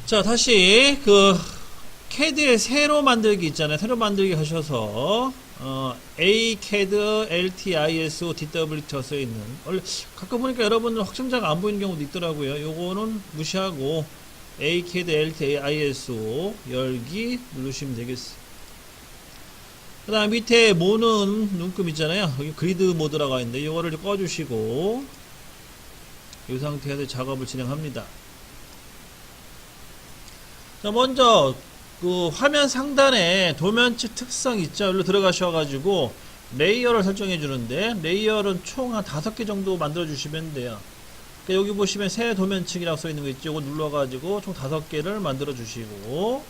자, 다시 CAD의 새로 만들기 있잖아요. 새로 만들기 하셔서 ACAD LTISO DWT 써 있는, 원래 가끔 보니까 여러분들 확정자가 안 보이는 경우도 있더라고요. 요거는 무시하고 ACAD LTISO 열기 누르시면 되겠어요. 그 다음 밑에 모는 눈금 있잖아요. 여기 그리드 모드라고 있는데 이거를 꺼주시고 이 상태에서 작업을 진행합니다. 자, 먼저 화면 상단에 도면치 특성 있죠. 여기로 들어가셔가지고 레이어를 설정해 주는데, 레이어는 총 한 5개 정도 만들어 주시면 돼요. 그러니까 여기 보시면 새 도면측이라고 써 있는 거 있죠. 이거 눌러가지고 총 5개를 만들어 주시고,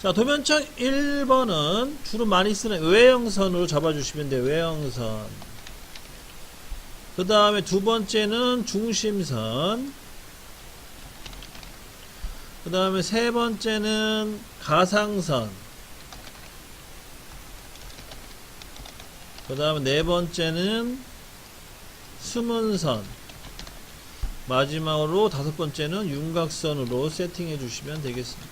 자, 도면측 1번은 주로 많이 쓰는 외형선으로 잡아주시면 돼요. 외형선. 그 다음에 두 번째는 중심선. 그 다음에 세 번째는 가상선. 그 다음에 네 번째는 수문선. 마지막으로 5번째는 윤곽선으로 세팅해 주시면 되겠습니다.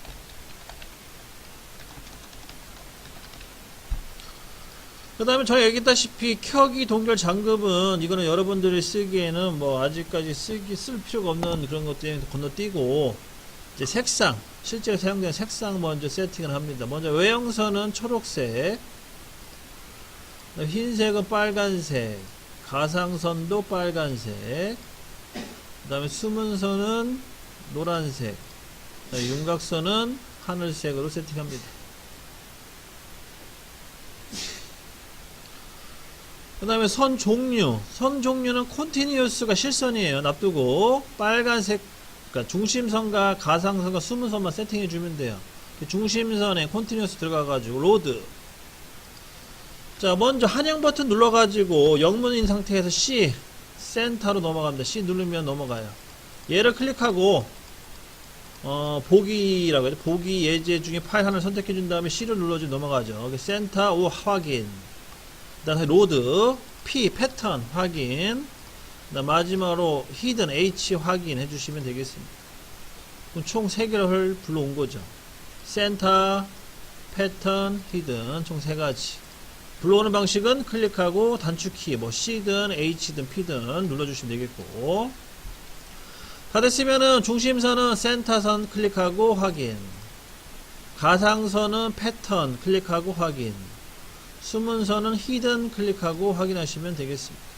그 다음에 저희 얘기했다시피 켜기 동결 장급은 이거는 여러분들이 쓰기에는 뭐 아직까지 쓸 필요가 없는 그런 것 때문에 건너뛰고, 이제 색상, 실제로 사용되는 색상 먼저 세팅을 합니다. 먼저 외형선은 초록색, 흰색은 빨간색, 가상선도 빨간색, 그 다음에 수문선은 노란색, 윤곽선은 하늘색으로 세팅합니다. 그 다음에 선 종류는 컨티니우스가 실선이에요. 놔두고 빨간색, 그러니까 중심선과 가상선과 수문선만 세팅해 주면 돼요. 중심선에 컨티뉴어스 들어가가지고 로드. 자, 먼저 한영 버튼 눌러가지고 영문인 상태에서 C 센터로 넘어갑니다. C 누르면 넘어가요. 얘를 클릭하고 보기라고 해요. 보기 예제 중에 파일 하나를 선택해 준 다음에 C를 눌러주면 넘어가죠. 센터 O 확인. 그 다음에 로드 P 패턴 확인. 마지막으로 히든 H 확인해 주시면 되겠습니다. 그럼 총 3개를 불러온 거죠. 센터, 패턴, 히든 총 3가지. 불러오는 방식은 클릭하고 단축키 뭐 C든 H든 P든 눌러주시면 되겠고, 다 됐으면은 중심선은 센터선 클릭하고 확인, 가상선은 패턴 클릭하고 확인, 수문선은 히든 클릭하고 확인하시면 되겠습니다.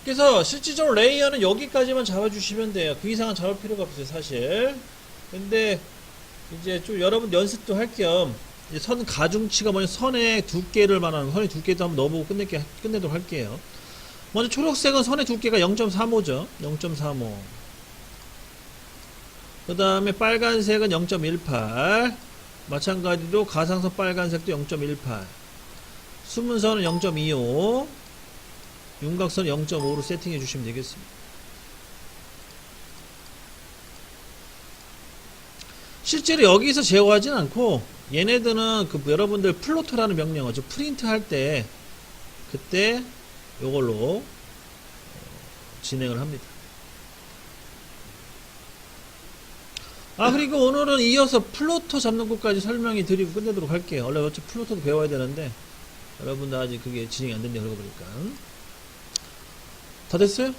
그래서 실질적으로 레이어는 여기까지만 잡아주시면 돼요. 그 이상은 잡을 필요가 없어요, 사실. 근데 이제 좀 여러분 연습도 할 겸 선 가중치가 뭐냐, 선의 두께를 말하는, 선의 두께도 한번 넣어보고 끝내도록 할게요. 먼저 초록색은 선의 두께가 0.35죠. 0.35. 그 다음에 빨간색은 0.18. 마찬가지로 가상선 빨간색도 0.18. 수문선은 0.25. 윤곽선 0.5로 세팅해 주시면 되겠습니다. 실제로 여기서 제어하진 않고, 얘네들은 여러분들 플로터라는 명령어, 프린트 할 때 그때 요걸로 진행을 합니다. 그리고 오늘은 이어서 플로터 잡는 것까지 설명해 드리고 끝내도록 할게요. 원래 어차피 플로터도 배워야 되는데 여러분들 아직 그게 진행이 안 된다 그러고 보니까. 다 됐어요?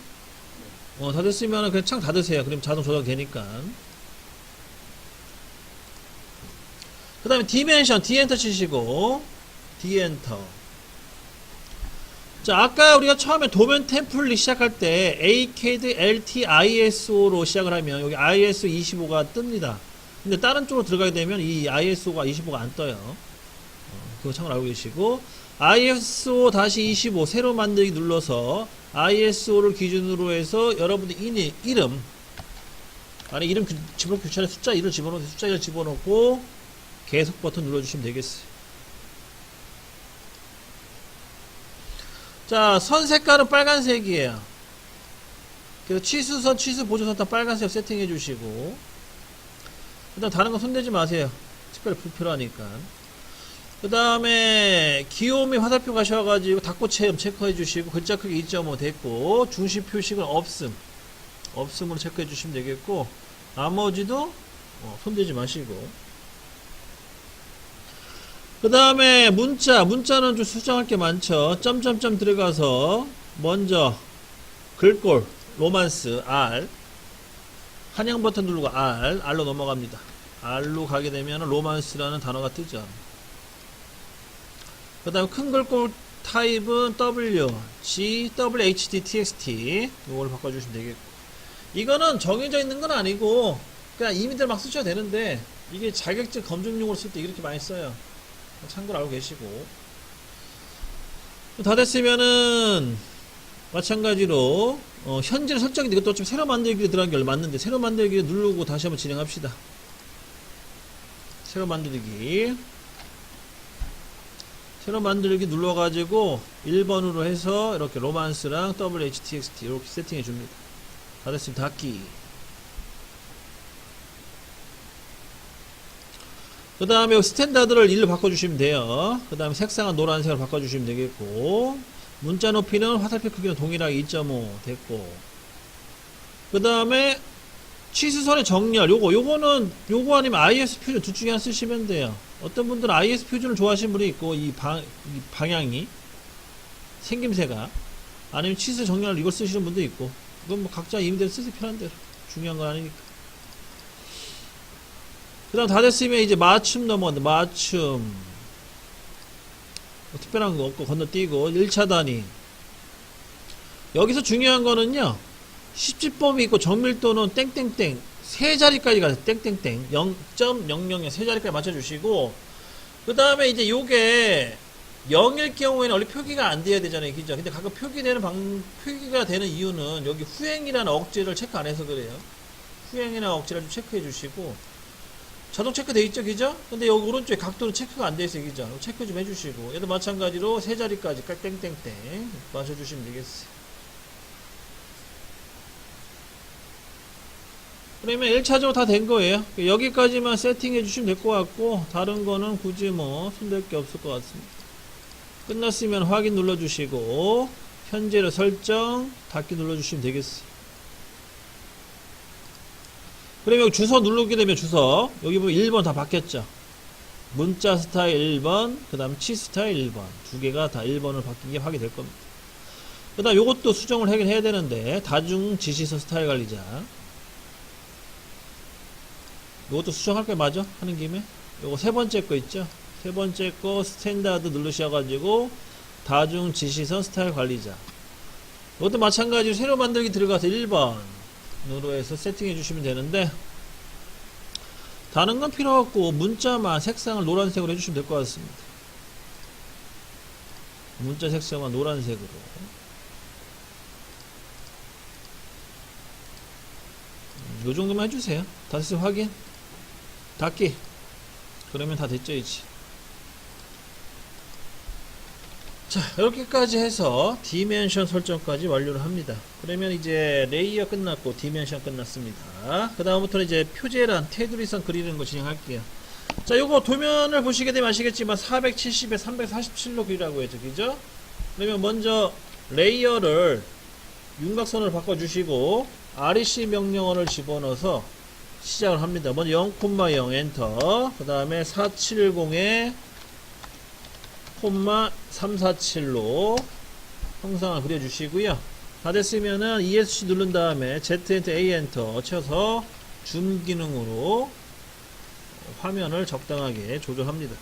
다 됐으면 그냥 창 닫으세요. 그럼 자동 조작 되니까. 그 다음에 디멘션, D엔터 치시고, D엔터. 자, 아까 우리가 처음에 도면 템플릿 시작할 때 ACAD LTISO로 시작을 하면 여기 ISO 25가 뜹니다. 근데 다른 쪽으로 들어가게 되면 이 ISO가 25가 안 떠요. 그거 참고로 알고 계시고, ISO-25 새로 만들기 눌러서 ISO를 기준으로 해서 여러분들 이름 안에 이름 집어넣고 교차에 숫자 1을 집어넣고 숫자 1을 집어넣고 계속 버튼 눌러주시면 되겠어요. 자, 선 색깔은 빨간색이에요. 그래서 치수선, 치수 보조선 다 빨간색 세팅해 주시고, 일단 다른 거 손대지 마세요. 특별히 불필요하니까. 그 다음에 기호 및 화살표 가셔가지고 닫고 체험 체크해 주시고, 글자 크기 2.5 됐고, 중심 표식은 없음. 없음으로 체크해 주시면 되겠고, 나머지도 손대지 마시고. 그 다음에 문자는 좀 수정할 게 많죠. 점점점 들어가서 먼저 글꼴 로만스 R, 한양 버튼 누르고 R로 넘어갑니다. R로 가게 되면 로만스라는 단어가 뜨죠. 그 다음에 큰 글꼴 타입은 W, G, WHD, TXT 이걸 바꿔주시면 되겠고, 이거는 정해져 있는 건 아니고 그냥 임의대로 막 쓰셔도 되는데, 이게 자격증 검증용으로 쓸 때 이렇게 많이 써요. 참고로 알고 계시고. 다 됐으면은 마찬가지로 현재 설정인데, 이것도 좀 새로 만들기로 들어간 게 얼마 맞는데, 새로 만들기 누르고 다시 한번 진행합시다. 새로 만들기 눌러가지고 1번으로 해서 이렇게 로만스랑 WHTXT 이렇게 세팅해 줍니다. 다 됐으면 닫기. 그 다음에 스탠다드를 1로 바꿔주시면 돼요. 그 다음에 색상은 노란색으로 바꿔주시면 되겠고, 문자 높이는 화살표 크기는 동일하게 2.5 됐고, 그 다음에 치수선의 정렬, 요거 아니면 IS 표준 둘 중에 하나 쓰시면 돼요. 어떤 분들은 IS 표준을 좋아하시는 분이 있고, 이 방향이 생김새가, 아니면 치수 정렬 이걸 쓰시는 분도 있고, 이건 뭐 각자 임대로 쓰세요. 편한 대로. 중요한 건 아니니까. 그 다음 다 됐으면 이제 맞춤 넘어간다. 맞춤. 특별한 거 없고 건너뛰고 1차 단위. 여기서 중요한 거는요, 10집범위 있고 정밀도는 땡땡땡 세 자리까지 가서 땡땡땡 0.00 세 자리까지 맞춰주시고, 그 다음에 이제 요게 0일 경우에는 원래 표기가 안 돼야 되잖아요, 그죠? 근데 가끔 표기가 되는 이유는 여기 후행이라는 억지를 체크 안 해서 그래요. 후행이나 억지를 좀 체크해 주시고, 자동 체크 돼 있죠, 그죠? 근데 여기 오른쪽에 각도는 체크가 안 돼 있어요, 그죠? 체크 좀 해주시고, 얘도 마찬가지로 세 자리까지 땡땡땡 맞춰주시면 되겠어요. 그러면 1차적으로 다 된 거예요. 여기까지만 세팅해 주시면 될 것 같고, 다른 거는 굳이 뭐 손댈 게 없을 것 같습니다. 끝났으면 확인 눌러주시고, 현재로 설정, 닫기 눌러주시면 되겠어요. 그러면 여기 주소 누르게 되면 주소, 여기 보면 1번 다 바뀌었죠. 문자 스타일 1번, 그 다음 치 스타일 1번, 두 개가 다 1번을 바뀐 게 확인될 겁니다. 그 다음 요것도 수정을 하긴 해야 되는데, 다중 지시서 스타일 관리자, 요것도 수정할 게 맞아? 하는 김에 요거 세 번째 거 있죠? 세 번째 거 스탠다드 누르셔가지고 다중 지시선 스타일 관리자, 이것도 마찬가지로 새로 만들기 들어가서 1번으로 해서 세팅해 주시면 되는데, 다른 건 필요 없고 문자만 색상을 노란색으로 해주시면 될 것 같습니다. 문자 색상만 노란색으로. 요 정도만 해주세요. 다 됐으면 확인 닫기. 그러면 다 됐죠 이제. 자, 이렇게까지 해서 디멘션 설정까지 완료를 합니다. 그러면 이제 레이어 끝났고 디멘션 끝났습니다. 그 다음부터는 이제 표제란 테두리선 그리는 거 진행할게요. 자, 요거 도면을 보시게 되면 아시겠지만 470에 347로 그리라고 했죠, 그죠? 그러면 먼저 레이어를 윤곽선을 바꿔주시고 REC 명령어를 집어넣어서 시작을 합니다. 먼저 0,0 엔터, 그 다음에 470에 347로 형상을 그려주시고요. 다 됐으면은 ESC 누른 다음에 Z 엔터, A 엔터 쳐서 줌 기능으로 화면을 적당하게 조절합니다.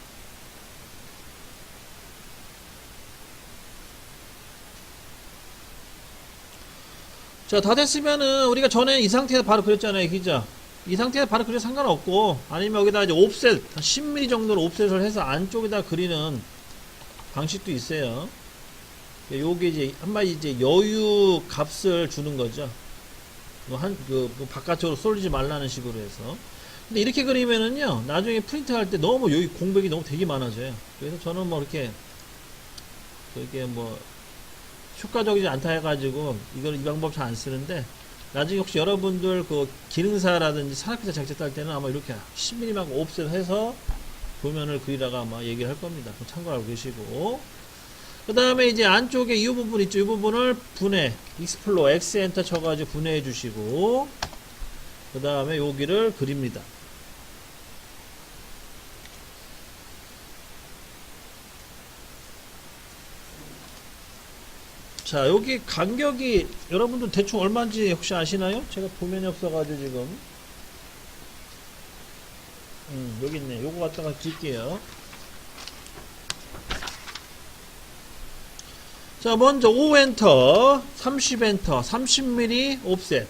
자, 다 됐으면은 우리가 전에 이 상태에서 바로 그렸잖아요, 그죠? 이 상태에서 바로 그려도 상관없고, 아니면 여기다 이제 옵셋 10mm 정도로 옵셋을 해서 안쪽에다 그리는 방식도 있어요. 요게 이제 한마디 이제 여유 값을 주는 거죠. 바깥으로 쏠리지 말라는 식으로 해서. 근데 이렇게 그리면은요, 나중에 프린트 할 때 너무 여기 공백이 너무 되게 많아져요. 그래서 저는 뭐 이렇게 그게 뭐 효과적이지 않다 해가지고 이 방법 잘 안 쓰는데, 나중에 혹시 여러분들 그 기능사라든지 산업기사 작업할 때는 아마 이렇게 10mm만 옵셋 해서 도면을 그리다가 아마 얘기를 할 겁니다. 참고하고 계시고. 그 다음에 이제 안쪽에 이 부분 있죠. 이 부분을 분해, 익스플로 X 엔터 쳐가지고 분해해 주시고, 그 다음에 여기를 그립니다. 자, 여기 간격이 여러분들 대충 얼마인지 혹시 아시나요? 제가 도면이 없어가지고 지금. 여기 있네. 요거 갖다가 드릴게요. 자, 먼저 5엔터, 30엔터, 30mm 옵셋.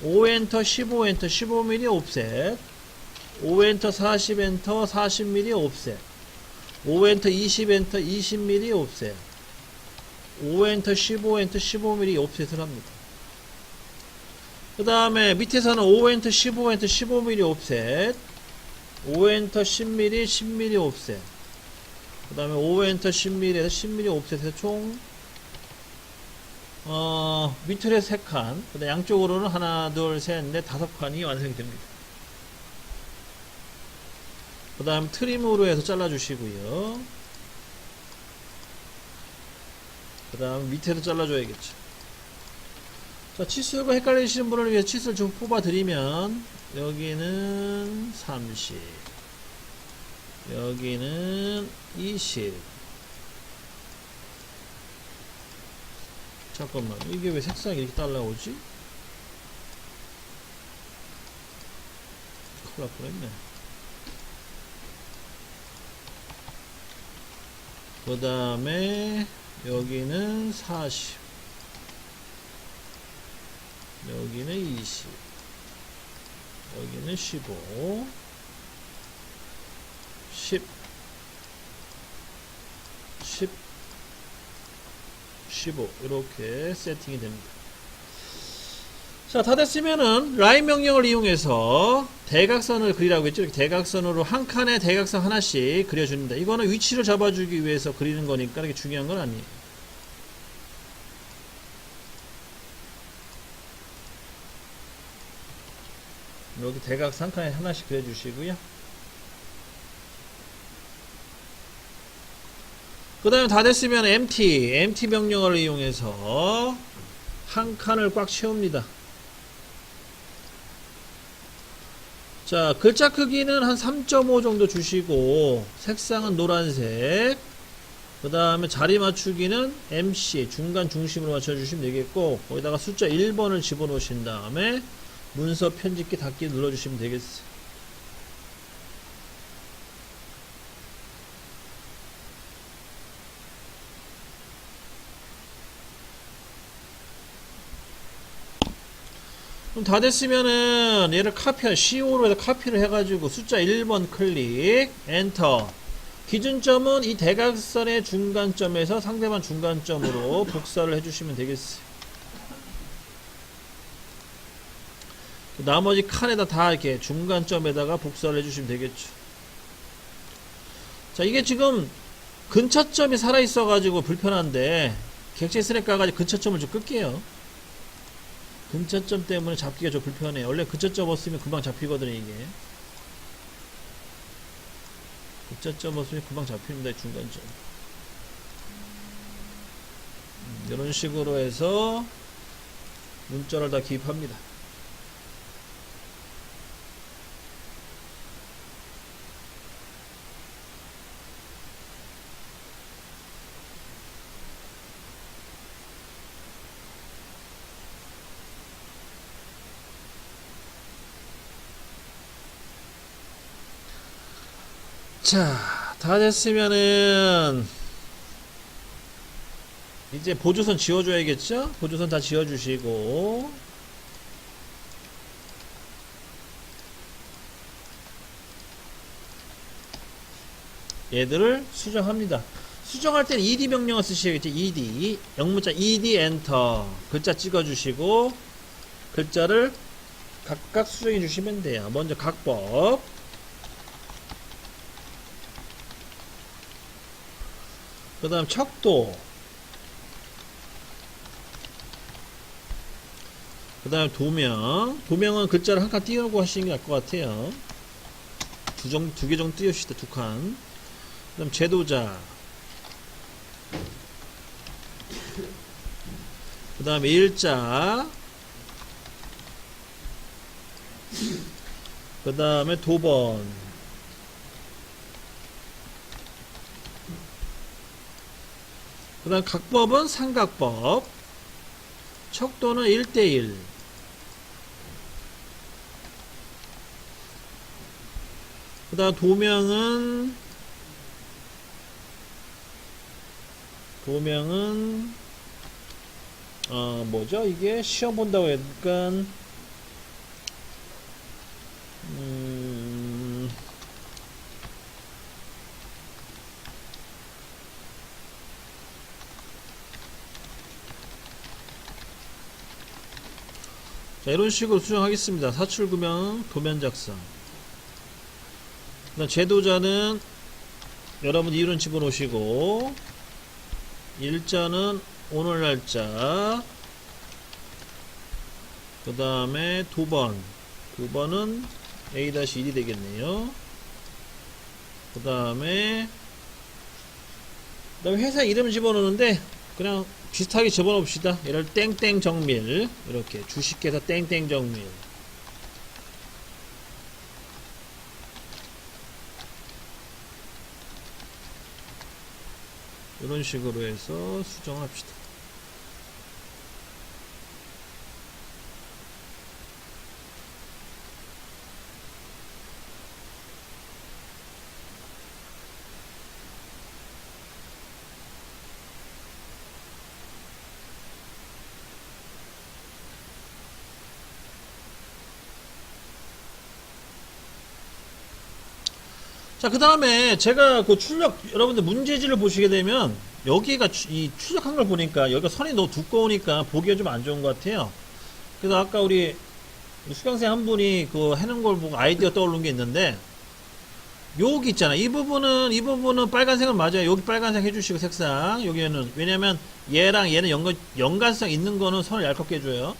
5엔터, 15엔터, 15mm 옵셋. 5엔터, 40엔터, 40mm 옵셋. 5엔터, 20엔터, 20mm 옵셋. 5엔터, 15엔터, 15mm 옵셋을 합니다. 그 다음에 밑에서는 5엔터, 15엔터, 15mm 옵셋. 5엔터, 10mm, 10mm 옵셋. 그 다음에 5엔터, 10mm에서 10mm 옵셋에서 총 밑으로 3칸, 그 다음 양쪽으로는 하나, 둘, 셋, 넷, 5칸이 완성이 됩니다. 그 다음 트림으로 해서 잘라주시고요. 그 다음 밑에도 잘라줘야겠죠. 자, 치수가 헷갈리시는 분을 위해서 치수를 좀 뽑아드리면, 여기는 30, 여기는 20. 잠깐만, 이게 왜 색상이 이렇게 달라오지? 큰일 날 뻔했네. 그 다음에 여기는 40, 여기는 20, 여기는 15, 10, 10, 15 이렇게 세팅이 됩니다. 자, 다 됐으면은 라인 명령을 이용해서 대각선을 그리라고 했죠. 대각선으로 한 칸에 대각선 하나씩 그려줍니다. 이거는 위치를 잡아주기 위해서 그리는 거니까 이렇게 중요한 건 아니에요. 여기 대각선 한 칸에 하나씩 그려주시고요. 그 다음에 다 됐으면 MT 명령어를 이용해서 한 칸을 꽉 채웁니다. 자, 글자 크기는 한 3.5 정도 주시고, 색상은 노란색, 그 다음에 자리 맞추기는 MC, 중간 중심으로 맞춰주시면 되겠고, 거기다가 숫자 1번을 집어넣으신 다음에 문서 편집기 닫기 눌러주시면 되겠어요. 그럼 다 됐으면은 얘를 CO로 해서 카피를 해가지고 숫자 1번 클릭, 엔터. 기준점은 이 대각선의 중간점에서 상대방 중간점으로 복사를 해주시면 되겠어요. 나머지 칸에다 다 이렇게 중간점에다가 복사를 해주시면 되겠죠. 자, 이게 지금 근처점이 살아있어가지고 불편한데, 객체 스냅 까가지고 근처점을 좀 끌게요. 근처점 때문에 잡기가 좀 불편해요. 원래 근처점 없으면 금방 잡히거든요, 이게. 근처점 없으면 금방 잡힙니다, 이 중간점. 이런 식으로 해서 문자를 다 기입합니다. 자, 다 됐으면은 이제 보조선 지워줘야겠죠? 보조선 다 지워주시고, 얘들을 수정합니다. 수정할 때는 ED 명령을 쓰셔야겠죠? ED, 영문자 ED 엔터, 글자 찍어주시고 글자를 각각 수정해 주시면 돼요. 먼저 각법, 그 다음 척도, 그 다음에 도명은 글자를 한 칸 띄우고 하시는 게 나을 것 같아요. 두 개 정도 띄우시다, 2칸. 그 다음 제도자, 그 다음에 일자, 그 다음에 도번, 그 다음 각법은 삼각법, 척도는 1대1, 그 다음 도명은 뭐죠? 이게 시험 본다고 하니까 자, 이런 식으로 수정하겠습니다. 사출구명 도면 작성. 그다음 제도자는 여러분 이론 집어넣으시고, 일자는 오늘 날짜, 그 다음에 두번은 A-1이 되겠네요. 그 다음에 회사 이름 집어넣는데 그냥 비슷하게 집어넣읍시다. 예를 땡땡 정밀, 이렇게 주식회사 땡땡 정밀. 이런 식으로 해서 수정합시다. 자, 그 다음에 제가 그 출력, 여러분들 문제지를 보시게 되면 여기가 이 출력한 걸 보니까 여기가 선이 너무 두꺼우니까 보기가 좀 안 좋은 것 같아요. 그래서 아까 우리 수강생 한 분이 그 해놓은 걸 보고 아이디어 떠오른 게 있는데, 여기 있잖아. 이 부분은 빨간색은 맞아요. 여기 빨간색 해주시고 색상. 여기에는, 왜냐면 얘랑 얘는 연관성 있는 거는 선을 얇게 해줘요.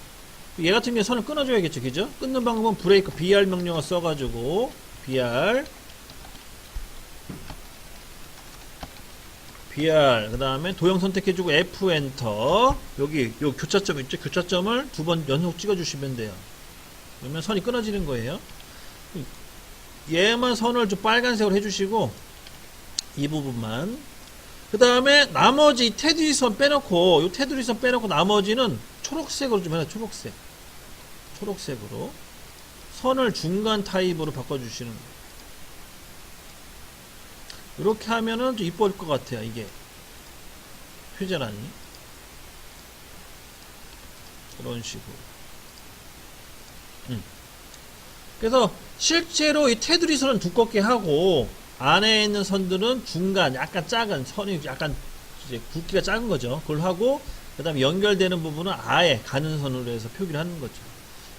얘 같은 경우에 선을 끊어줘야겠죠. 그죠? 끊는 방법은 브레이크 BR 명령어 써가지고, BR, 그 다음에 도형 선택해주고 F 엔터. 여기 요 교차점 있죠? 교차점을 두 번 연속 찍어주시면 돼요. 그러면 선이 끊어지는 거예요. 얘만 선을 좀 빨간색으로 해주시고, 이 부분만. 그 다음에 나머지 테두리 선 빼놓고, 요 테두리 선 빼놓고 나머지는 초록색으로 좀 해놔. 초록색으로 선을 중간 타입으로 바꿔주시는 거예요. 이렇게 하면은 좀 이뻐질 것 같아요. 이게 표제란이 그런 식으로. 그래서 실제로 이 테두리 선은 두껍게 하고, 안에 있는 선들은 중간 약간 작은 선이, 약간 이제 굵기가 작은 거죠. 그걸 하고, 그 다음에 연결되는 부분은 아예 가는 선으로 해서 표기를 하는 거죠.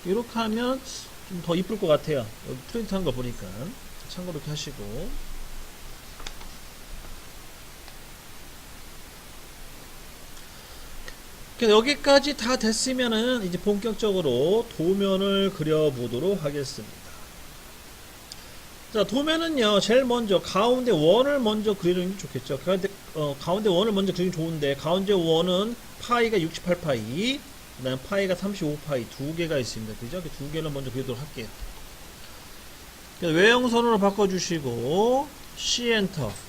이렇게 하면 좀 더 이쁠 것 같아요. 여기 프린트한 거 보니까. 참고로 이렇게 하시고. 여기까지 다 됐으면은 이제 본격적으로 도면을 그려보도록 하겠습니다. 자, 도면은요, 제일 먼저 가운데 원을 먼저 그리는 게 좋겠죠. 가운데 원을 먼저 그리는 게 좋은데, 가운데 원은 파이가 68파이, 그 다음에 파이가 35파이 두 개가 있습니다. 그죠? 두 개를 먼저 그리도록 할게요. 외형선으로 바꿔주시고, C 엔터.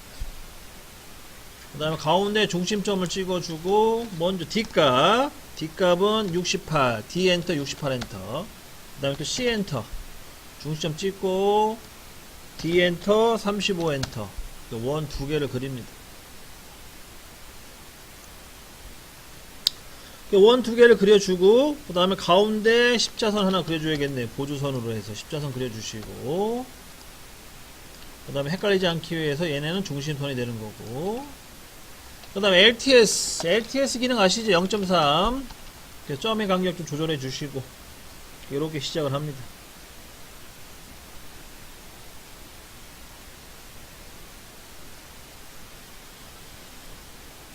그 다음에 가운데 중심점을 찍어주고, 먼저 D값은 68, D 엔터 68 엔터. 그 다음에 또 C 엔터. 중심점 찍고, D 엔터 35 엔터. 원 두 개를 그립니다. 원 두 개를 그려주고, 그 다음에 가운데 십자선 하나 그려줘야겠네요. 보조선으로 해서 십자선 그려주시고, 그 다음에 헷갈리지 않기 위해서 얘네는 중심선이 되는 거고, 그 다음에 LTS 기능 아시죠? 0.3. 점의 간격 좀 조절해 주시고, 이렇게 시작을 합니다.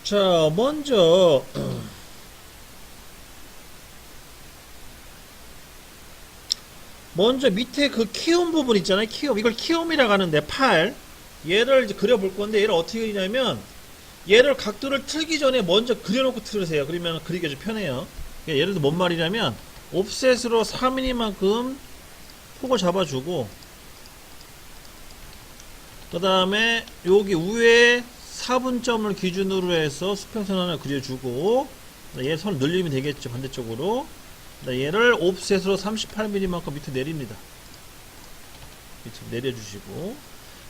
자, 먼저 밑에 그 키움 부분 있잖아요. 이걸 키움이라고 하는데, 얘를 이제 그려볼 건데, 얘를 어떻게 그리냐면, 얘를 각도를 틀기 전에 먼저 그려놓고 틀으세요. 그러면 그리기가 좀 편해요. 예를 들어 뭔 말이냐면 옵셋으로 3mm만큼 폭을 잡아주고 그 다음에 여기 위에 4분점을 기준으로 해서 수평선 하나 그려주고 얘 선 늘리면 되겠죠. 반대쪽으로 얘를 옵셋으로 38mm만큼 밑에 내립니다. 밑에 내려주시고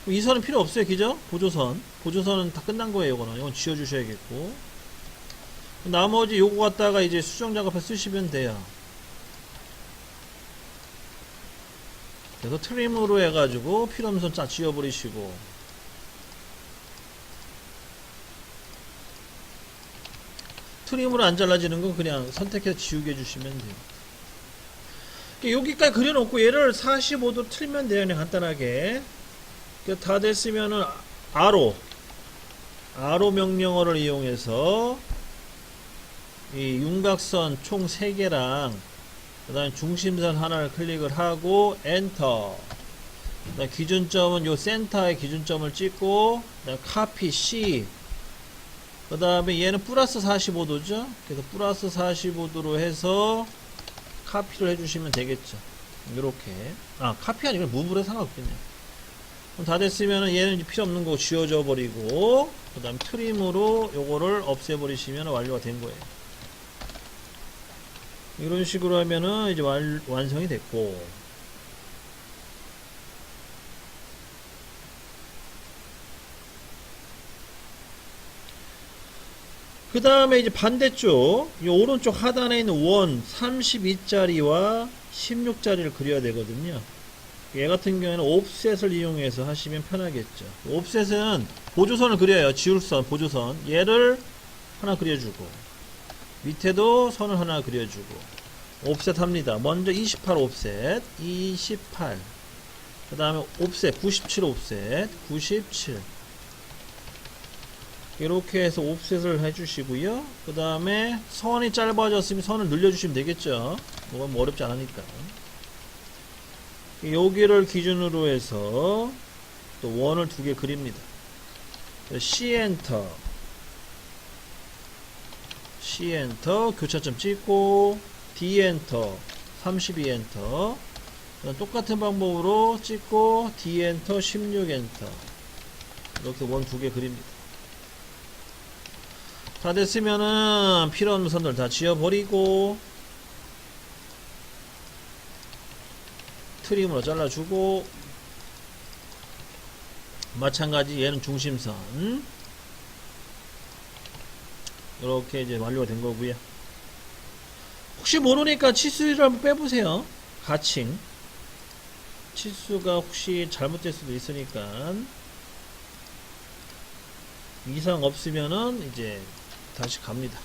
이 선은 필요 없어요. 그죠? 보조선은 다 끝난 거예요. 이건 지워주셔야겠고 나머지 요거 갖다가 이제 수정 작업에 쓰시면 돼요. 그래서 트림으로 해가지고 필요없는 선 쫙 지워버리시고 트림으로 안 잘라지는 건 그냥 선택해서 지우게 해주시면 돼요. 여기까지 그려놓고 얘를 45도 틀면 돼요. 그냥 간단하게 다 됐으면은 아로 명령어를 이용해서 이 윤곽선 총 3개랑 그 다음에 중심선 하나를 클릭을 하고 엔터 그다음 기준점은 요 센터의 기준점을 찍고 그다음 카피 C 그 다음에 얘는 플러스 45도죠 그래서 플러스 45도로 해서 카피를 해주시면 되겠죠. 요렇게 카피 아니고 무브로 상관없겠네요. 그럼 다 됐으면은 얘는 이제 필요 없는 거 지워져 버리고 그 다음 트림으로 요거를 없애버리시면 완료가 된 거예요. 이런 식으로 하면은 이제 완성이 됐고 그 다음에 이제 반대쪽 이 오른쪽 하단에 있는 원 32짜리와 16짜리를 그려야 되거든요. 얘 같은 경우에는 옵셋을 이용해서 하시면 편하겠죠. 옵셋은 보조선을 그려요. 지울선 보조선 얘를 하나 그려주고 밑에도 선을 하나 그려주고 옵셋 합니다. 먼저 28 옵셋 28 그 다음에 옵셋 97 옵셋 97 이렇게 해서 옵셋을 해주시고요. 그 다음에 선이 짧아졌으면 선을 늘려주시면 되겠죠. 뭐가 어렵지 않으니까. 여기를 기준으로 해서 또 원을 2개 그립니다. C 엔터 교차점 찍고 D 엔터 32 엔터 똑같은 방법으로 찍고 D 엔터 16 엔터 이렇게 원 2개 그립니다. 다 됐으면은 필요 없는 선들 다 지워버리고 트림으로 잘라주고 마찬가지 얘는 중심선 이렇게 이제 완료가 된 거고요. 혹시 모르니까 치수를 한번 빼보세요. 가칭 치수가 혹시 잘못될 수도 있으니까 이상 없으면은 이제 다시 갑니다.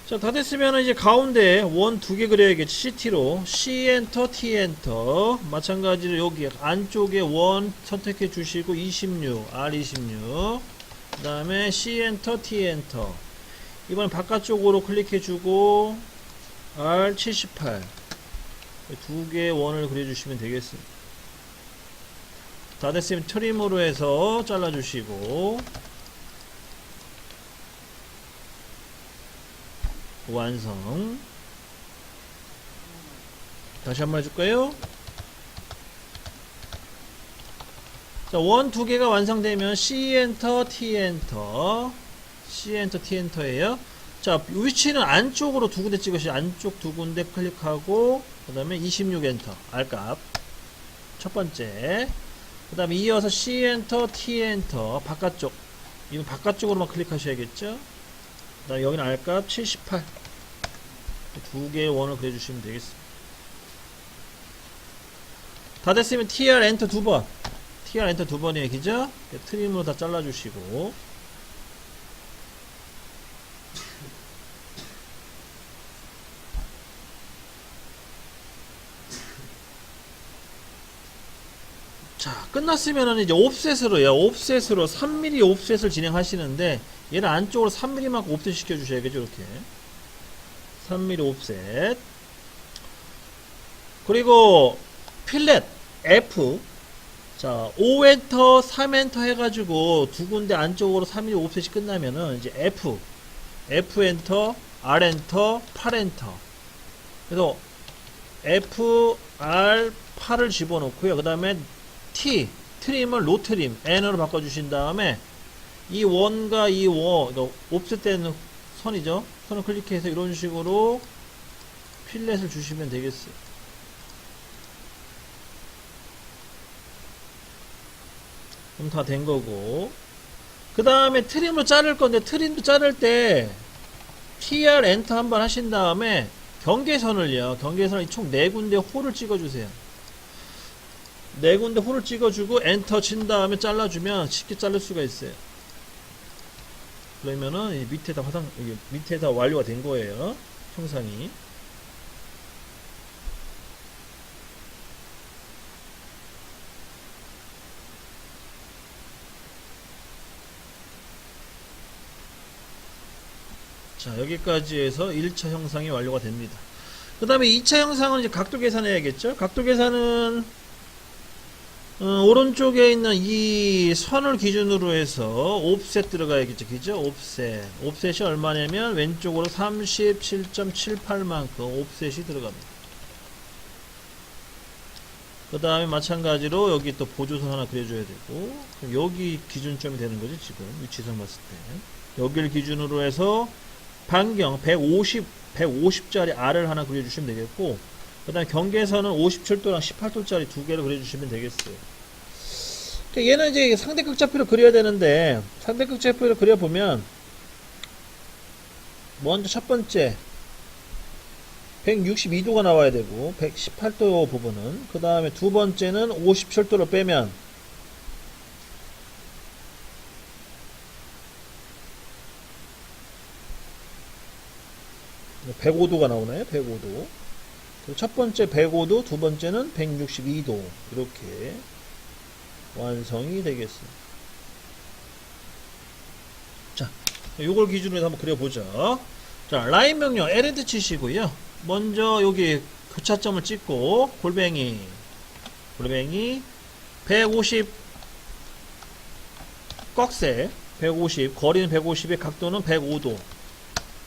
자, 다 됐으면은 이제 가운데 원 2개 그려야겠지. CT로 C 엔터 T 엔터 마찬가지로 여기 안쪽에 원 선택해 주시고 26 R26 그 다음에 C 엔터 T 엔터 이번엔 바깥쪽으로 클릭해 주고 R78 2개의 원을 그려주시면 되겠습니다. 다 됐으면 트림으로 해서 잘라주시고 완성. 다시 한번 해줄까요? 자, 원 2개가 완성되면 C 엔터 T 엔터 C 엔터 T 엔터예요. 자, 위치는 안쪽으로 2군데 찍으시죠. 안쪽 2군데 클릭하고 그 다음에 26 엔터 R값 첫 번째 그 다음에 이어서 C 엔터 T 엔터 바깥쪽 이거 바깥쪽으로만 클릭하셔야겠죠. 그 다음에 여기는 R값 78 2개의 원을 그려주시면 되겠습니다. 다 됐으면 TR 엔터 2번 TR 엔터 2번이에요. 그죠? 트림으로 다 잘라주시고 자, 끝났으면은 이제 옵셋으로요. 옵셋으로 3mm 옵셋을 진행하시는데 얘는 안쪽으로 3mm만큼 옵셋 시켜주셔야겠죠. 이렇게 3mm 옵셋 그리고 필렛 F 자 5엔터 3엔터 해가지고 2군데 안쪽으로 3mm 옵셋이 끝나면은 이제 F F 엔터, R 엔터, 8 엔터. 그래서 F, R, 8을 집어넣고요. 그 다음에 T, 트림을 노트림, N으로 바꿔주신 다음에 이 원과 이 옵셋된 선이죠. 선을 클릭해서 이런 식으로 필렛을 주시면 되겠어요. 그럼 다 된 거고. 그 다음에 트림으로 자를 건데, 트림도 자를 때 TR 엔터 한번 하신 다음에 경계선을요. 경계선을 총 4군데 홀을 찍어주세요. 4군데 홀을 찍어주고 엔터 친 다음에 잘라주면 쉽게 자를 수가 있어요. 그러면은 밑에다 밑에다 완료가 된 거예요. 형상이. 자, 여기까지 해서 1차 형상이 완료가 됩니다. 그 다음에 2차 형상은 이제 각도 계산해야겠죠? 각도 계산은, 오른쪽에 있는 이 선을 기준으로 해서 옵셋 들어가야겠죠? 그죠? 옵셋. 옵셋이 얼마냐면 왼쪽으로 37.78만큼 옵셋이 들어갑니다. 그 다음에 마찬가지로 여기 또 보조선 하나 그려줘야 되고, 여기 기준점이 되는 거지, 지금. 위치선 봤을 때. 여기를 기준으로 해서 반경 150짜리 R을 하나 그려주시면 되겠고, 그 다음에 경계선은 57도랑 18도짜리 두 개를 그려주시면 되겠어요. 얘는 이제 상대극좌표를 그려야 되는데, 상대극좌표를 그려보면, 먼저 첫 번째, 162도가 나와야 되고, 118도 부분은, 그 다음에 두 번째는 57도를 빼면, 105도가 나오나요? 105도. 첫 번째 105도, 두 번째는 162도. 이렇게 완성이 되겠습니다. 자, 요걸 기준으로 해서 한번 그려보죠. 자, 라인 명령 LNT 치시고요. 먼저 여기 교차점을 찍고 골뱅이 150 꺽쇠 150, 거리는 150의 각도는 105도.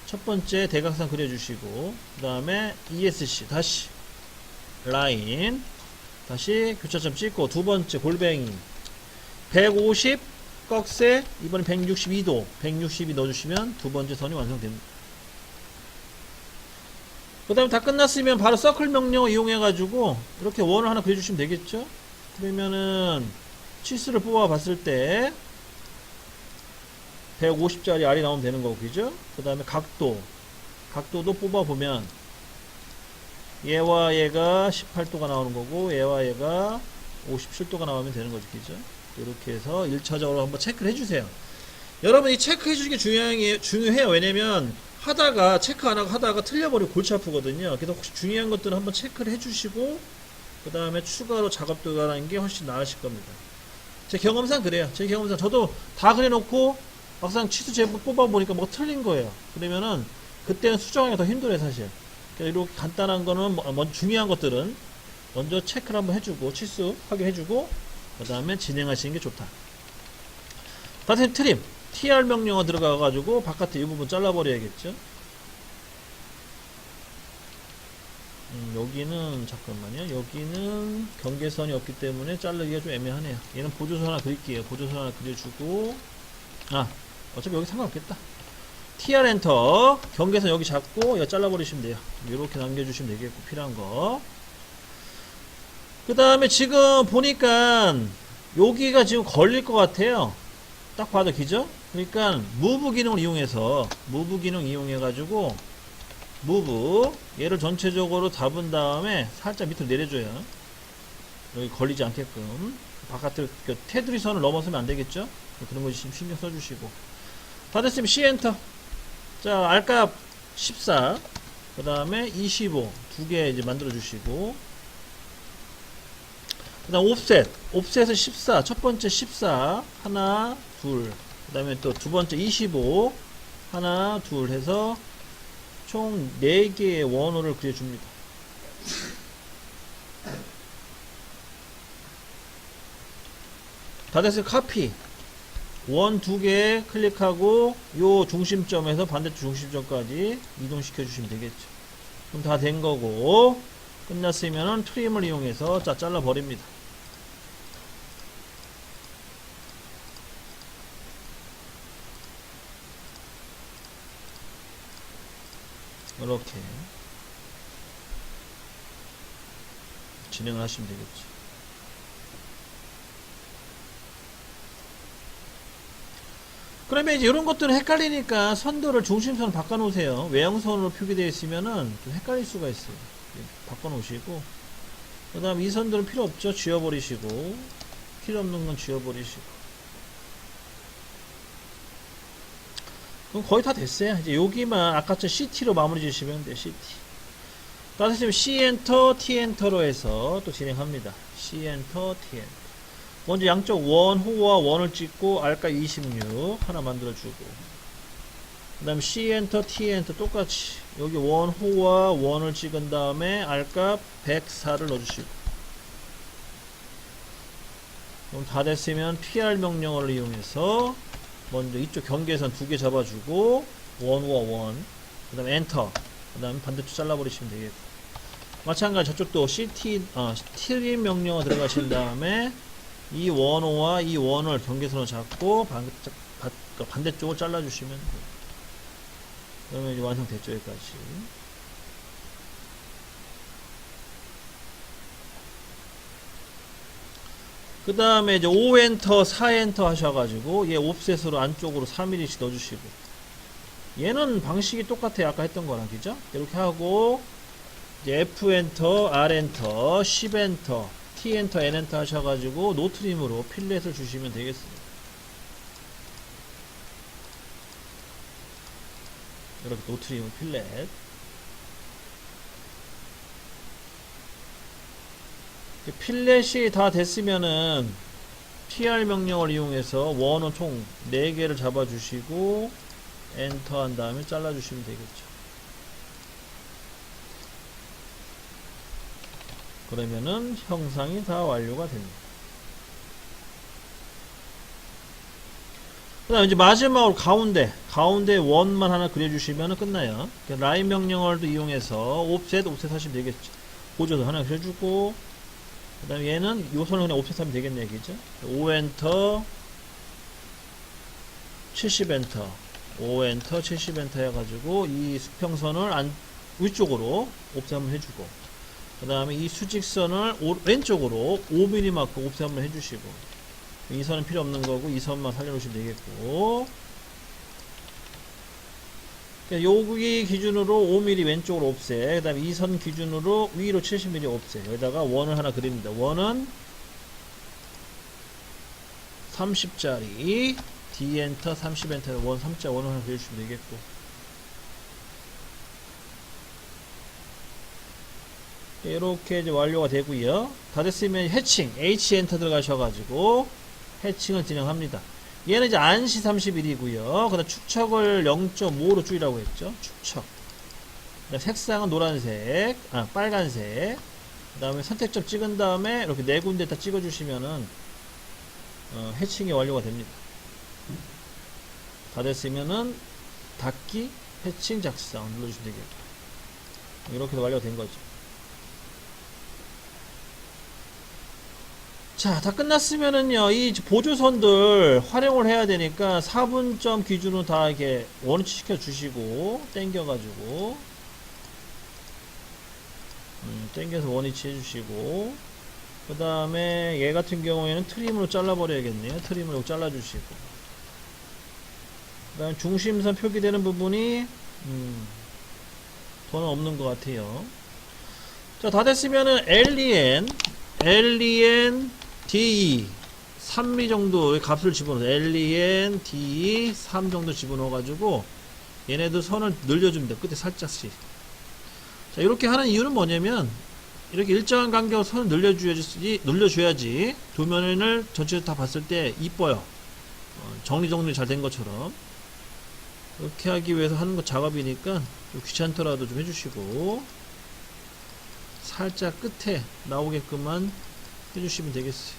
첫 번째 대각선 그려주시고, 그 다음에 ESC 다시 라인 다시 교차점 찍고, 두 번째 골뱅이 150 꺽쇠, 이번엔 162도 162 넣어주시면 두 번째 선이 완성됩니다. 그 다음에 다 끝났으면 바로 서클 명령을 이용해 가지고 이렇게 원을 하나 그려주시면 되겠죠. 그러면은 치수를 뽑아 봤을 때 150짜리 R이 나오면 되는 거고, 그죠? 그 다음에 각도도 뽑아보면 얘와 얘가 18도가 나오는 거고, 얘와 얘가 57도가 나오면 되는 거죠, 그죠? 이렇게 해서 1차적으로 한번 체크를 해주세요. 여러분, 이 체크 해주는 게 중요해요. 왜냐면 체크 안 하고 하다가 틀려버리고 골치 아프거든요. 그래서 혹시 중요한 것들은 한번 체크를 해주시고, 그 다음에 추가로 작업 들어가는 게 훨씬 나으실 겁니다. 제 경험상 그래요. 제 경험상 저도 다 그려놓고 막상 치수 제법 뽑아보니까 뭐가 틀린 거예요. 그러면은 그때는 수정하기가 더 힘들어요, 사실. 그러니까 이렇게 간단한 거는 먼저 중요한 것들은 먼저 체크를 한번 해주고, 치수 확인해주고, 그 다음에 진행하시는 게 좋다. 다시 트림 TR 명령어 들어가가지고 바깥에 이 부분 잘라버려야겠죠. 여기는 잠깐만요. 여기는 경계선이 없기 때문에 자르기가 좀 애매하네요. 얘는 보조선 하나 그릴게요. 보조선 하나 그려주고, 어차피 여기 상관없겠다. TR 엔터 경계선 여기 잡고 이거 잘라버리시면 돼요. 이렇게 남겨주시면 되겠고, 필요한 거. 그 다음에 지금 보니까 여기가 지금 걸릴 것 같아요. 딱 봐도, 그죠? 그러니까 무브 기능을 이용해서 무브 기능 이용해가지고 무브 얘를 전체적으로 잡은 다음에 살짝 밑으로 내려줘요. 여기 걸리지 않게끔. 바깥으로 테두리 선을 넘어서면 안 되겠죠? 그런 거 신경 써주시고. 다 됐으면 C 엔터. 자, R값 14, 그 다음에 25 두 개 이제 만들어 주시고, 그 다음 옵셋은 14, 첫 번째 14 하나 둘, 그 다음에 또 두 번째 25 하나 둘 해서 총 4개의 원호를 그려줍니다. 다 됐어요. 카피 원 두 개 클릭하고 요 중심점에서 반대쪽 중심점까지 이동시켜 주시면 되겠죠. 그럼 다 된 거고, 끝났으면은 트림을 이용해서 잘라 버립니다. 이렇게 진행을 하시면 되겠죠. 그러면 이제 이런 것들은 헷갈리니까 선들을 중심선을 바꿔 놓으세요. 외형선으로 표기되어 있으면은 좀 헷갈릴 수가 있어요. 바꿔 놓으시고, 그 다음 이 선들은 필요 없죠. 지워버리시고, 필요 없는 건 지워버리시고. 그럼 거의 다 됐어요. 이제 여기만 아까처럼 CT로 마무리 지으시면 돼요. CT. 따라서 C 엔터, T 엔터로 해서 또 진행합니다. C 엔터, T 엔터. 먼저 양쪽 원, 호와 원을 찍고 알값 26 하나 만들어주고, 그 다음 C 엔터, T 엔터 똑같이 여기 원, 호와 원을 찍은 다음에 알값 104를 넣어주시고, 그럼 다 됐으면 PR 명령어를 이용해서 먼저 이쪽 경계선 두 개 잡아주고 원과 원, 그 다음에 엔터, 그 다음에 반대쪽 잘라버리시면 되겠고, 마찬가지 저쪽도 TRIM 명령어 들어가신 다음에 이 원호와 이 원을 경계선으로 잡고 반대쪽을 잘라주시면 돼요. 그러면 이제 완성됐죠. 여기까지. 그 다음에 이제 5엔터, 4엔터 하셔가지고 얘 옵셋으로 안쪽으로 3mm씩 넣어주시고, 얘는 방식이 똑같아요. 아까 했던 거랑, 그죠? 이렇게 하고 이제 F엔터, R엔터, 10엔터, T엔터, N엔터 하셔가지고 노트림으로 필렛을 주시면 되겠습니다. 이렇게 노트림 필렛. 필렛이 다 됐으면은 PR 명령을 이용해서 원은 총 4개를 잡아주시고 엔터 한 다음에 잘라주시면 되겠죠. 그러면은 형상이 다 완료가 됩니다. 그 다음 이제 마지막으로 가운데 원만 하나 그려주시면 끝나요. 라인 명령어도 이용해서 옵셋 하시면 되겠죠. 보조도 하나 그려주고, 그 다음에 얘는 요 선을 그냥 옵셋 하면 되겠네, 얘기죠. 5엔터, 70엔터, 5엔터, 70엔터 해가지고 이 수평선을 위쪽으로 옵셋 한번 해주고, 그 다음에 이 수직선을 왼쪽으로 5mm 마크 옵셋 한번 해주시고, 이 선은 필요 없는 거고 이 선만 살려놓으시면 되겠고, 여기 기준으로 5mm 왼쪽으로 옵셋, 그 다음에 이 선 기준으로 위로 70mm 옵셋, 여기다가 원을 하나 그립니다. 원은 30짜리 D엔터, 30엔터, 원 3자 원을 하나 그려주시면 되겠고, 이렇게 이제 완료가 되고요. 다 됐으면 해칭 H 엔터 들어가셔가지고 해칭을 진행합니다. 얘는 이제 안시 31이고요. 그 다음 축척을 0.5로 줄이라고 했죠. 축척. 그다음 색상은 노란색, 빨간색. 그 다음에 선택점 찍은 다음에 이렇게 네 군데 다 찍어주시면은 해칭이 완료가 됩니다. 다 됐으면은 닫기, 해칭, 작성 눌러주시면 되겠고, 이렇게 완료가 된 거죠. 자, 다 끝났으면은요, 이 보조선들 활용을 해야 되니까 4분점 기준으로 다 이렇게 원위치 시켜 주시고, 땡겨가지고, 땡겨서 원위치 해주시고, 그 다음에 얘 같은 경우에는 트림으로 잘라버려야겠네요. 트림으로 잘라주시고, 그 다음에 중심선 표기되는 부분이, 더는 없는 것 같아요. 자, 다 됐으면은 LEN, DE 3mm 정도의 값을 집어넣어서 LEN, DE 3 정도 집어넣어가지고 얘네들 선을 늘려줍니다. 끝에 살짝씩. 자, 이렇게 하는 이유는 뭐냐면, 이렇게 일정한 간격으로 선을 늘려줘야지 도면을 전체를 다 봤을 때 이뻐요. 정리 잘 된 것처럼. 이렇게 하기 위해서 하는 거 작업이니까 좀 귀찮더라도 좀 해주시고, 살짝 끝에 나오게끔만 해주시면 되겠어요.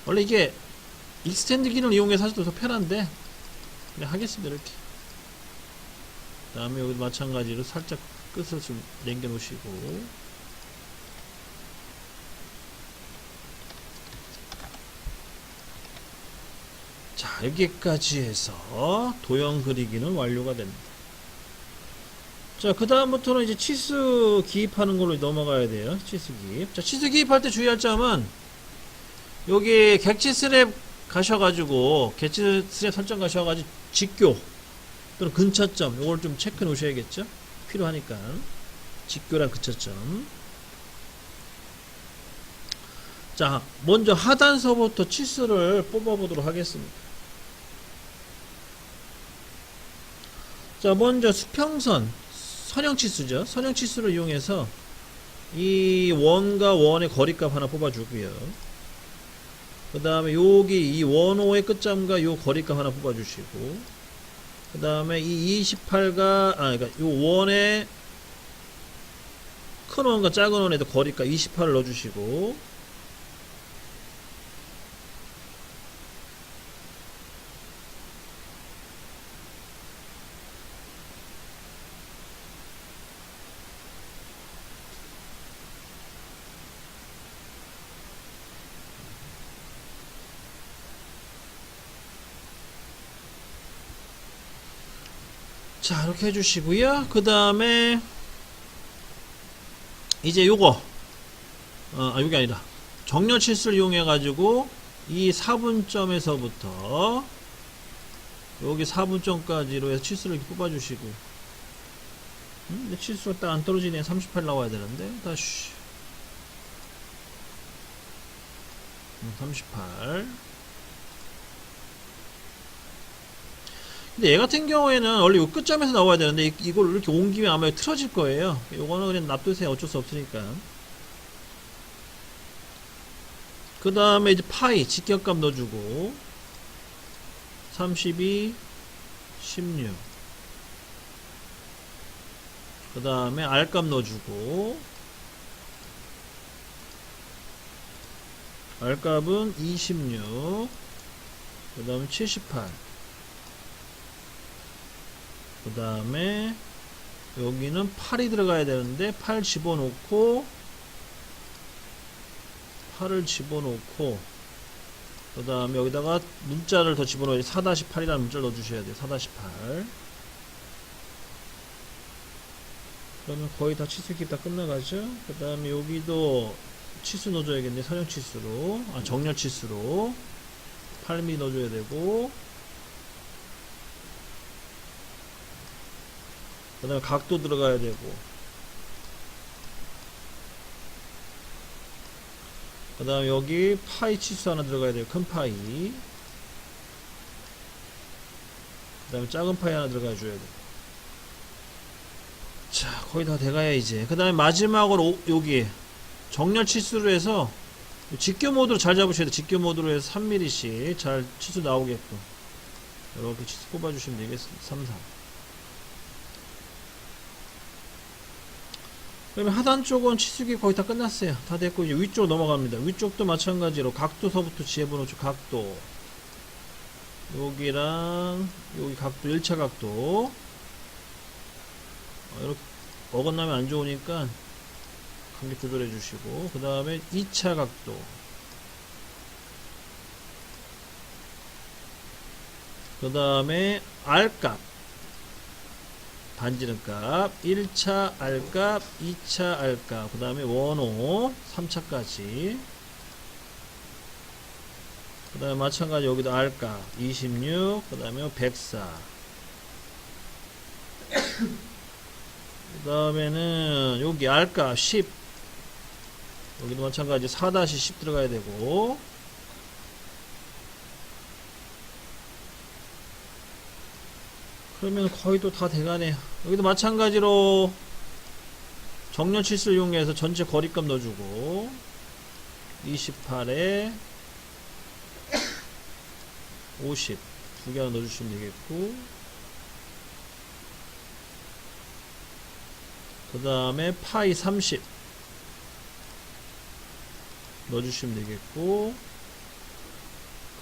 원래 이게 익스텐드 기능을 이용해서 하셔도 더 편한데 그냥 하겠습니다. 이렇게. 그 다음에 여기 마찬가지로 살짝 끝을 좀 남겨 놓으시고, 자, 여기까지 해서 도형 그리기는 완료가 됩니다. 자, 그 다음부터는 이제 치수 기입하는 걸로 넘어가야 돼요. 치수 기입. 자, 치수 기입할 때 주의할 점은 여기 객지 스냅 가셔가지고 객지 스냅 설정 가셔가지고 직교 또는 근처점 요걸 좀 체크해 놓으셔야겠죠. 필요하니까. 직교랑 근처점. 자, 먼저 하단서부터 치수를 뽑아 보도록 하겠습니다. 자, 먼저 수평선 선형치수죠. 선형치수를 이용해서 이 원과 원의 거리값 하나 뽑아주고요. 그 다음에 여기 이 원호의 끝점과 요 거리값 하나 뽑아주시고, 그 다음에 이 28과 그러니까 요 원의 큰 원과 작은 원에도 거리값 28을 넣어주시고, 자, 이렇게 해주시고요. 그 다음에 이제 요거 요게 아니라 정렬 치수를 이용해 가지고 이 4분점에서부터 여기 4분점까지로 해서 치수를 이렇게 뽑아 주시고, 근데 치수가 딱 안 떨어지네. 38 나와야 되는데 다시 38. 근데 얘 같은 경우에는 원래 요 끝점에서 나와야 되는데 이걸 이렇게 옮기면 아마 틀어질 거예요. 요거는 그냥 놔두세요. 어쩔 수 없으니까. 그 다음에 이제 파이 직격값 넣어주고 32 16. 그 다음에 R값 넣어주고 R값은 26. 그 다음에 78. 그 다음에 여기는 8이 들어가야 되는데 8 집어넣고 8을 집어넣고 그 다음에 여기다가 문자를 더 집어넣어야 4-8이라는 문자를 넣어주셔야 돼요. 4-8. 그러면 거의 다 치수 기입 다 끝나가죠. 그 다음에 여기도 치수 넣어줘야겠네. 선형 치수로, 정렬 치수로 8mm 넣어줘야 되고, 그 다음에 각도 들어가야 되고, 그 다음에 여기 파이 치수 하나 들어가야 돼요. 큰 파이. 그 다음에 작은 파이 하나 들어가 줘야 돼요. 자, 거의 다 돼가야 이제. 그 다음에 마지막으로 여기 정렬 치수로 해서 직교 모드로 잘 잡으셔야 돼요. 직교 모드로 해서 3mm씩 잘 치수 나오게끔 이렇게 치수 뽑아주시면 되겠습니다. 3, 3. 그러면 하단 쪽은 치수기 거의 다 끝났어요. 다 됐고 이제 위쪽으로 넘어갑니다. 위쪽도 마찬가지로 각도서부터 지혜번호 각도, 여기랑 여기 각도 1차 각도 이렇게 어긋나면 안 좋으니까 간격 조절해 주시고, 그 다음에 2차 각도, 그 다음에 R값 반지름값, 1차 R값, 2차 R값, 그 다음에 원호 3차까지, 그 다음에 마찬가지 여기도 R값 26, 그 다음에 104, 그 다음에는 여기 R값 10, 여기도 마찬가지 4-10 들어가야 되고, 그러면 거의 또 다 돼가네요. 여기도 마찬가지로 정렬 치수를 이용해서 전체 거리값 넣어주고 28에 50 두 개 하나 넣어주시면 되겠고, 그 다음에 파이 30 넣어주시면 되겠고,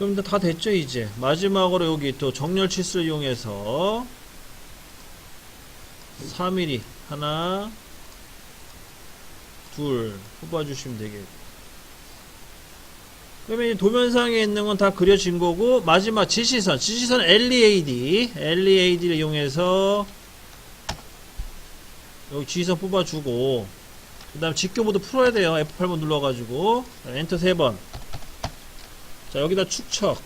그럼 다 됐죠 이제. 마지막으로 여기 또 정렬 치수를 이용해서 4mm 하나 둘 뽑아주시면 되겠고, 그러면 이 도면상에 있는 건 다 그려진 거고, 마지막 지시선 LEAD를 이용해서 여기 지시선 뽑아주고, 그 다음 직교 모드 풀어야 돼요. F8번 눌러가지고 엔터 3번. 자, 여기다 축척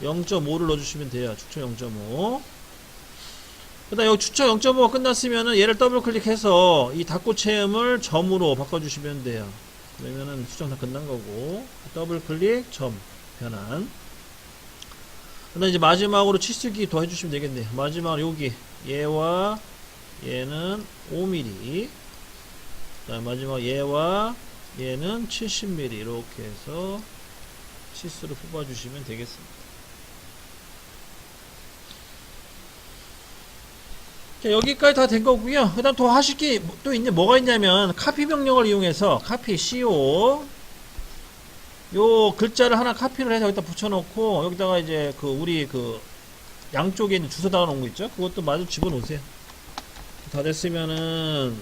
0.5를 넣어주시면 돼요. 축척 0.5. 그 다음 여기 축척 0.5가 끝났으면은 얘를 더블 클릭해서 이 닫고 체험을 점으로 바꿔주시면 돼요. 그러면은 수정 다 끝난 거고, 더블 클릭 점 변환. 그 다음 이제 마지막으로 치수기 더 해주시면 되겠네요. 마지막으로 여기 얘와 얘는 5mm, 그 다음 마지막 얘와 얘는 70mm 이렇게 해서 치수를 뽑아주시면 되겠습니다. 자, 여기까지 다 된 거고요. 그 다음 더 하실 게 또 있네. 뭐가 있냐면 카피 명령을 이용해서 카피 CO 요 글자를 하나 카피를 해서 여기다 붙여놓고, 여기다가 이제 그 우리 그 양쪽에 있는 주소 달아 놓은 거 있죠? 그것도 마저 집어넣으세요. 다 됐으면은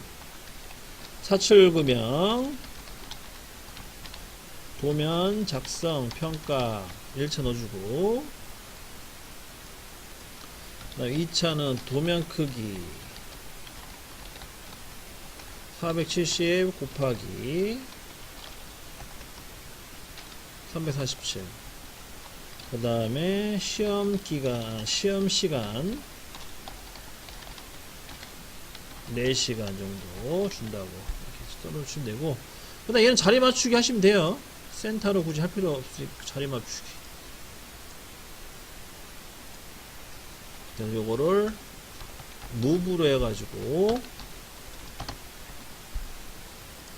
사출구명 도면 작성 평가 1차 넣어주고, 그 다음 2차는 도면 크기 470 곱하기 347. 그 다음에 시험 시간 4시간 정도 준다고 이렇게 떨어주시면 되고, 그 다음 얘는 자리 맞추기 하시면 돼요. 센터로 굳이 할 필요 없으니까 자리 맞추기. 요거를 무브로 해가지고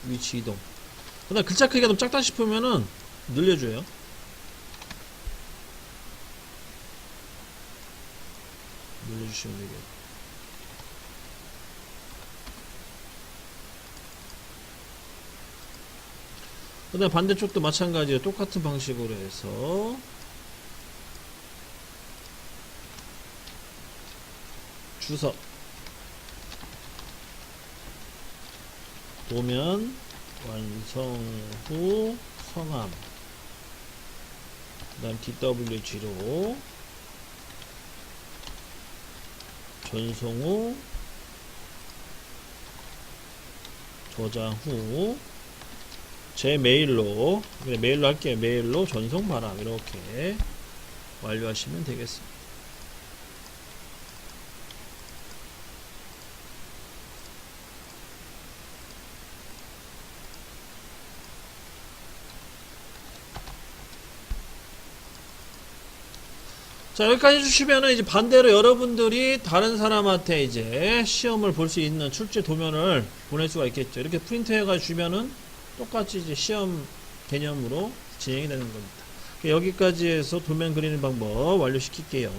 위치 이동. 그 다음 글자 크기가 너무 작다 싶으면은 늘려줘요. 늘려주시면 되겠고, 그 다음 반대쪽도 마찬가지로 똑같은 방식으로 해서 주석 도면 완성 후 성함, 그 다음 DWG로 전송 후 저장 후 제 메일로 할게요. 메일로 전송 바람 이렇게 완료하시면 되겠습니다. 자, 여기까지 해주시면은 이제 반대로 여러분들이 다른 사람한테 이제 시험을 볼 수 있는 출제 도면을 보낼 수가 있겠죠. 이렇게 프린트 해가 주면은 똑같이 이제 시험 개념으로 진행이 되는 겁니다. 여기까지 해서 도면 그리는 방법 완료시킬게요.